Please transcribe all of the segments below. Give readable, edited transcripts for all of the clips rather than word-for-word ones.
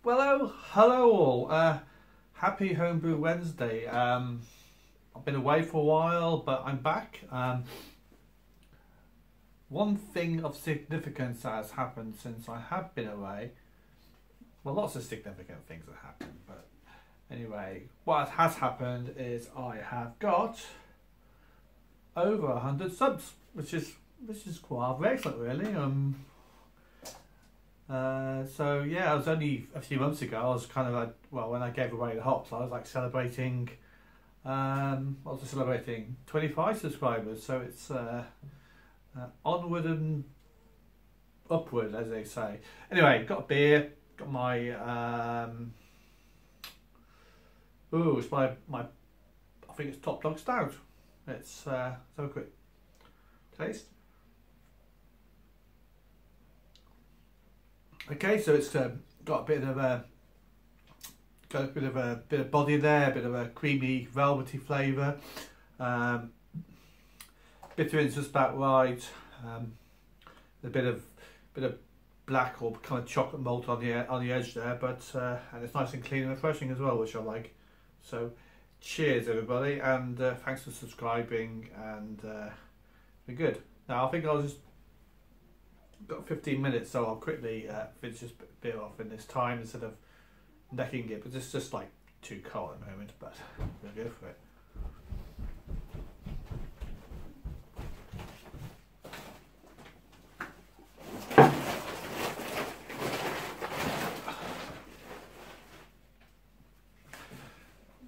Well, hello all. Happy Homebrew Wednesday. I've been away for a while, but I'm back. One thing of significance that has happened since I have been away. Well, lots of significant things have happened, but anyway, what has happened is I have got over 100 subs, which is quite excellent, really. So yeah, I was only a few months ago. I was kind of like, well, when I gave away the hops, I was like celebrating. What was I celebrating? 25 subscribers. So it's onward and upward, as they say. Anyway, got a beer. Got my it's my I think it's Top Dog Stout. Let's have a quick taste. Okay, so it's got a bit of body there, a bit of a creamy, velvety flavour. Bitter is just about right. A bit of black or kind of chocolate malt on the edge there, but and it's nice and clean and refreshing as well, which I like. So, cheers everybody, and thanks for subscribing. And we're good. Now I think I'll just. Got 15 minutes, so I'll quickly finish this beer off in this time instead of necking it, but it's just like too cold at the moment, but we'll go for it.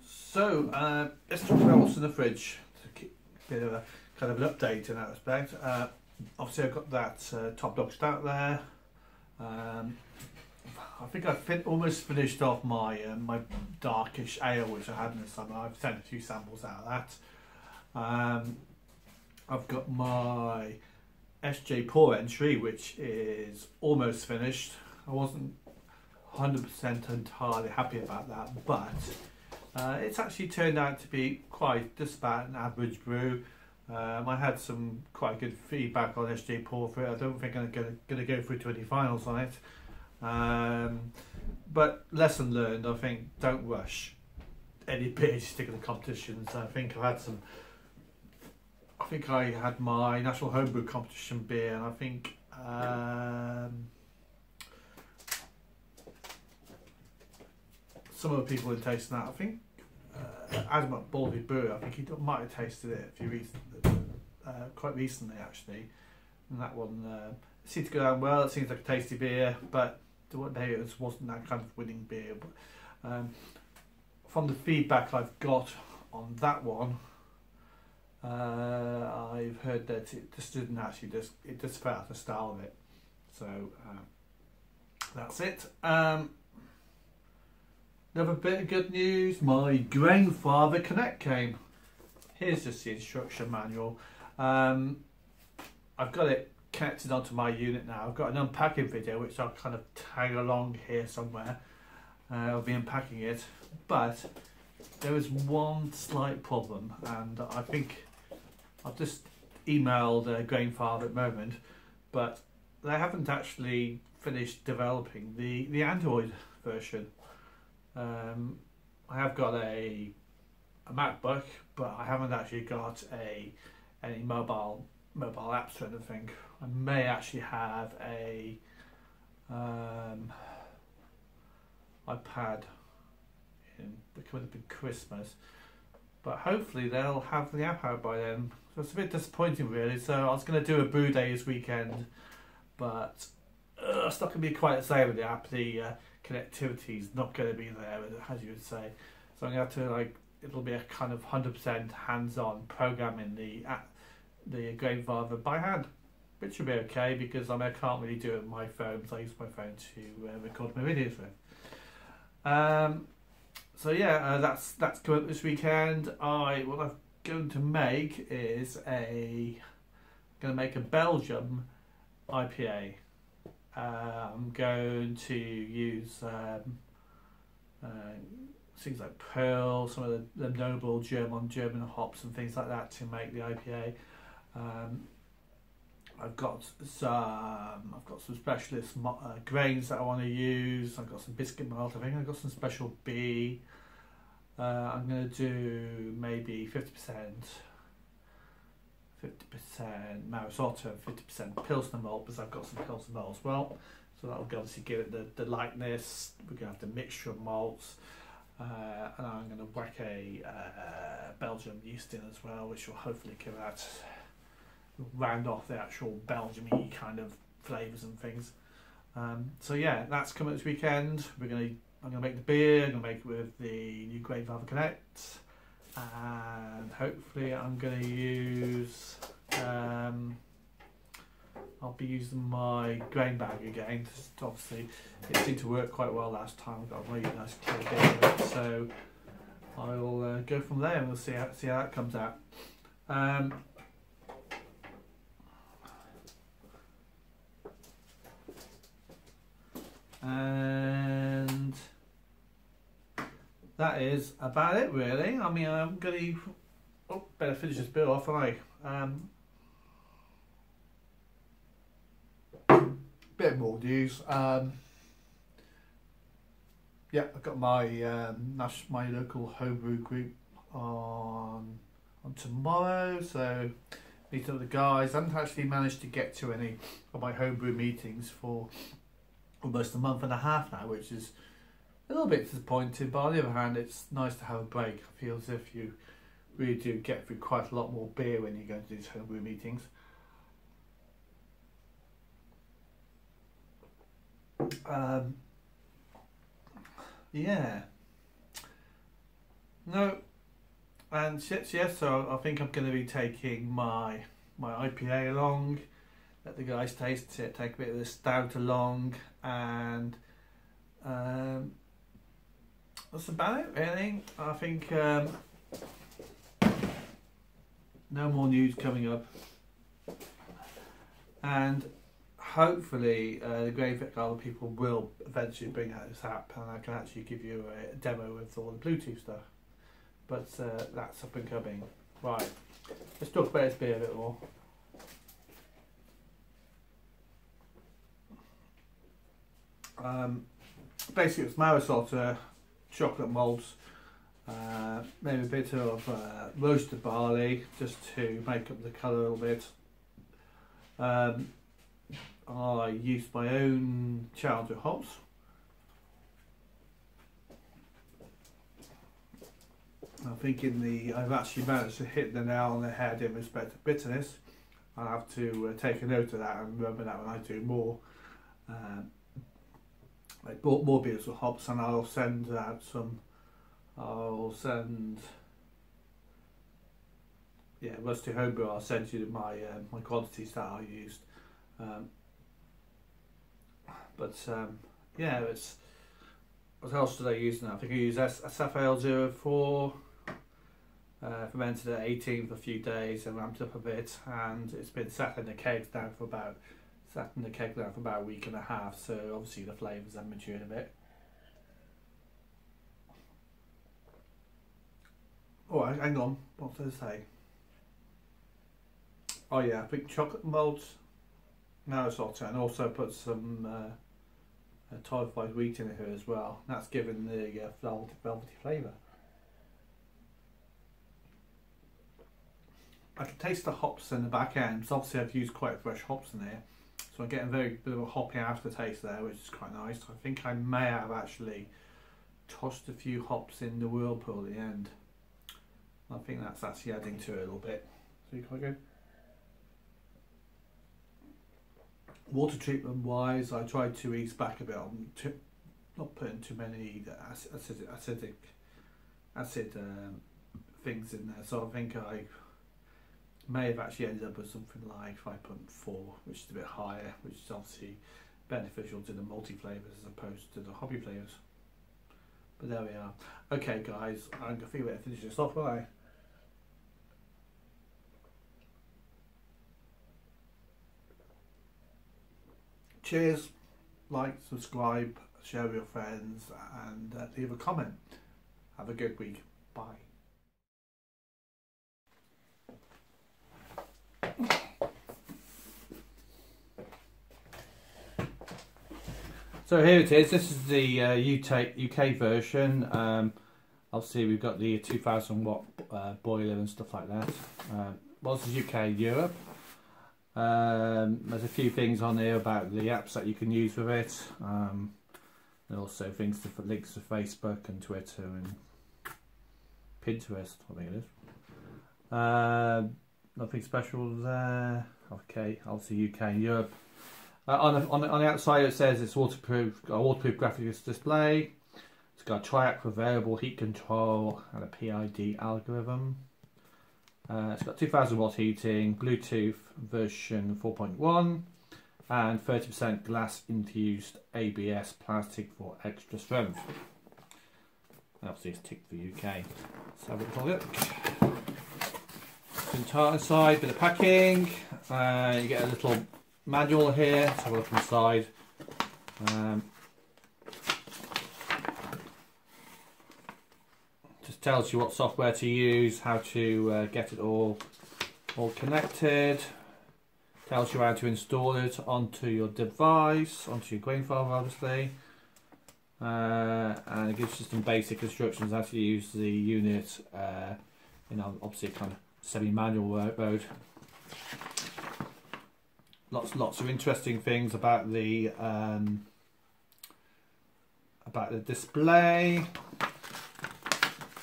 So let's talk about what's in the fridge to keep a bit of a kind of an update in that respect. Obviously I've got that Top Dog Stout there. I think I've almost finished off my my darkish ale, which I had in the summer. I've sent a few samples out of that. I've got my SJ Pour entry, which is almost finished. I wasn't 100% entirely happy about that, but it's actually turned out to be quite just about an average brew. I had some quite good feedback on SJ Pour for it. I don't think I'm going to go through to any finals on it. But lesson learned, I think, don't rush any beer you stick in the competitions. I think I had my National Homebrew Competition beer, and I think some of the people who tasted that, I think Adam at Baldy Brew, I think he might have tasted it quite recently actually, and that one seemed to go down well. It seems like a tasty beer, but maybe it wasn't that kind of winning beer. But from the feedback I've got on that one, I've heard that it just didn't actually it just fell out the style of it. So that's it. Another bit of good news, my Grainfather Connect came. Here's just the instruction manual. I've got it connected onto my unit now. I've got an unpacking video which I'll kind of tag along here somewhere. I'll be unpacking it, but there is one slight problem, and I think I've just emailed Grainfather at the moment, but they haven't actually finished developing the Android version. I have got a MacBook, but I haven't actually got any mobile apps or anything. I may actually have a iPad coming up in Christmas, but hopefully they'll have the app out by then. So it's a bit disappointing, really. So I was going to do a brew day this weekend, but it's not going to be quite the same with the app. The connectivity is not going to be there, as you would say. So I'm going to have to it'll be a kind of 100% hands-on programming the Grainfather by hand, which will be okay because I can't really do it with my phone, so I use my phone to record my videos with. So yeah, that's coming up this weekend. What I'm going to make is a Belgium IPA. I'm going to use things like Pearl, some of the noble German hops and things like that to make the IPA. I've got some specialist grains that I want to use. I've got some biscuit malt. I think I've got some special B. I'm going to do maybe 50% Marisotto, 50% Pilsner malt, because I've got some Pilsner malt as well. So that'll obviously give it the lightness. We're going to have the mixture of malts. And I'm going to whack a Belgium yeast in as well, which will hopefully give that, round off the actual Belgium-y kind of flavours and things. So yeah, that's coming this weekend. I'm going to make the beer. I'm going to make it with the new Grainfather Connect, and hopefully I'm going to use. I'll be using my grain bag again. Obviously, it seemed to work quite well last time. I've got a really nice clear beer with it, so I'll go from there and we'll see how that comes out. And that is about it, really. I mean, I'm going to. Oh, better finish this beer off, aren't I? Bit more news. Yeah, I've got my my local homebrew group on tomorrow, so meeting with the guys. I haven't actually managed to get to any of my homebrew meetings for almost a month and a half now, which is a little bit disappointing, but on the other hand, it's nice to have a break. I feel as if you really do get through quite a lot more beer when you go to these homebrew meetings. Yeah. No. And yes, so I think I'm going to be taking my IPA along, let the guys taste it, take a bit of the stout along, and that's about it, really. I think no more news coming up, and hopefully the grainfather people will eventually bring out this app, and I can actually give you a demo with all the Bluetooth stuff. But that's up and coming. Right, let's talk about this beer a bit more. Basically, it's Marisotto, chocolate malts, maybe a bit of roasted barley just to make up the colour a little bit. I used my own childhood hops. I think I've actually managed to hit the nail on the head in respect to bitterness. I'll have to take a note of that and remember that when I do more. I bought more beers with hops, and I'll send out some. Rusty Homebrew. I'll send you my quantities that I used. Yeah, it's. What else did I use now? I think I used SFL04. Fermented at 18 for a few days and ramped up a bit, and it's been sat in the keg now for about a week and a half. So obviously the flavours have matured a bit. Oh, hang on. What did I say? Oh yeah, I think chocolate malt, Marisotto, and also put some torrefied wheat in here as well. That's given the velvety flavour. I can taste the hops in the back end, because obviously I've used quite fresh hops in there, so I'm getting a very bit of a hoppy aftertaste there, which is quite nice. I think I may have actually tossed a few hops in the whirlpool at the end. I think that's actually adding to it a little bit. So you're quite good. Water treatment wise, I tried to ease back a bit on not putting too many acid things in there. So I think I may have actually ended up with something like 5.4, which is a bit higher, which is obviously beneficial to the multi flavours as opposed to the hobby flavours. But there we are. Okay guys, I'm going to figure out to finish this off, won't I? Cheers, like, subscribe, share with your friends, and leave a comment. Have a good week. Bye. So here it is. This is the UK version. Obviously we've got the 2000 watt boiler and stuff like that. Well, this is UK and Europe. There's a few things on here about the apps that you can use with it. And also links to Facebook and Twitter and Pinterest, I think it is. Nothing special there. Okay, obviously UK and Europe. On the outside it says it's waterproof, got a waterproof graphics display. It's got a triac for variable heat control and a PID algorithm. It's got 2000 watt heating, Bluetooth version 4.1 and 30% glass infused ABS plastic for extra strength. Obviously it's ticked for UK. Let's have a little look. Inside, bit of packing. You get a little manual here. Let's have a look inside. Just tells you what software to use, how to get it all connected. Tells you how to install it onto your device, onto your grainfather obviously. And it gives you some basic instructions how to use the unit in obviously kind of semi-manual mode. Lots of interesting things about the display.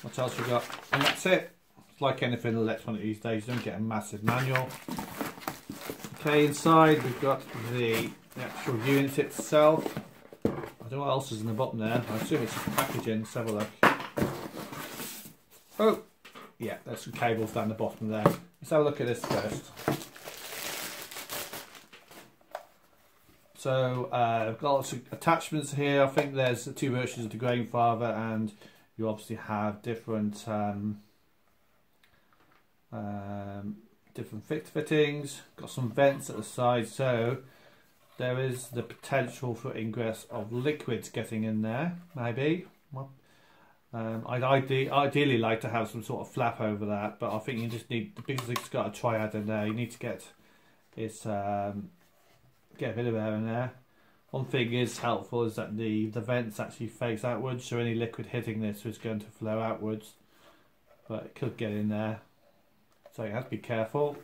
What else we got? And that's it. It's like anything electronic these days, you don't get a massive manual. Okay, inside we've got the actual unit itself. I don't know what else is in the bottom there. I assume it's just packaging. Let's have a look. Oh, yeah, there's some cables down the bottom there. Let's have a look at this first. So I've got lots of attachments here. I think there's the two versions of the grainfather, and you obviously have different fittings. Got some vents at the side, so there is the potential for ingress of liquids getting in there, maybe. Well, I'd ideally like to have some sort of flap over that, but I think you just need, because it's got a triad in there, you need to get get a bit of air in there. One thing is helpful is that the vents actually face outwards, so any liquid hitting this is going to flow outwards, but it could get in there, so you have to be careful.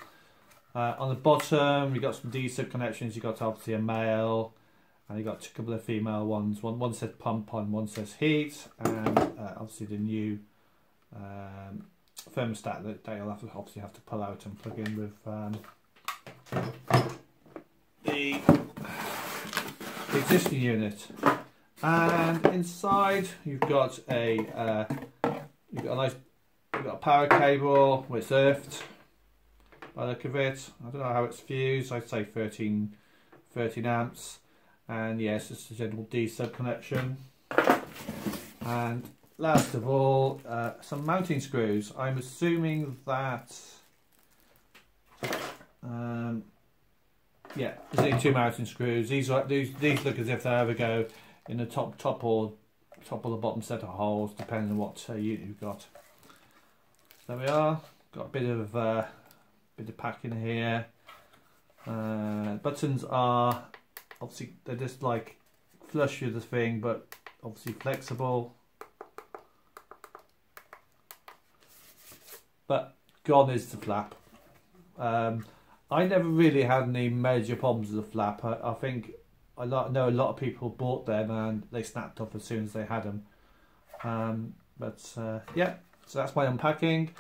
On the bottom, you've got some decent connections. You've got obviously a male, and you've got a couple of female ones. One says pump on, one says heat, and obviously the new thermostat that you'll obviously have to pull out and plug in with the existing unit. And inside, you've got a power cable with earthed. By the look of it, I don't know how it's fused. I'd say 13 amps, and yes, it's a general D sub connection. And last of all, some mounting screws. I'm assuming that yeah, there's only two mounting screws. These look as if they ever go in the top or the bottom set of holes, depending on what unit you've got. There we are. Got a bit of packing here. Buttons are obviously, they're just like flush with the thing, but obviously flexible. But gone is the flap. I never really had any major problems with the flap. I think know a lot of people bought them and they snapped off as soon as they had them. Yeah, so that's my unpacking.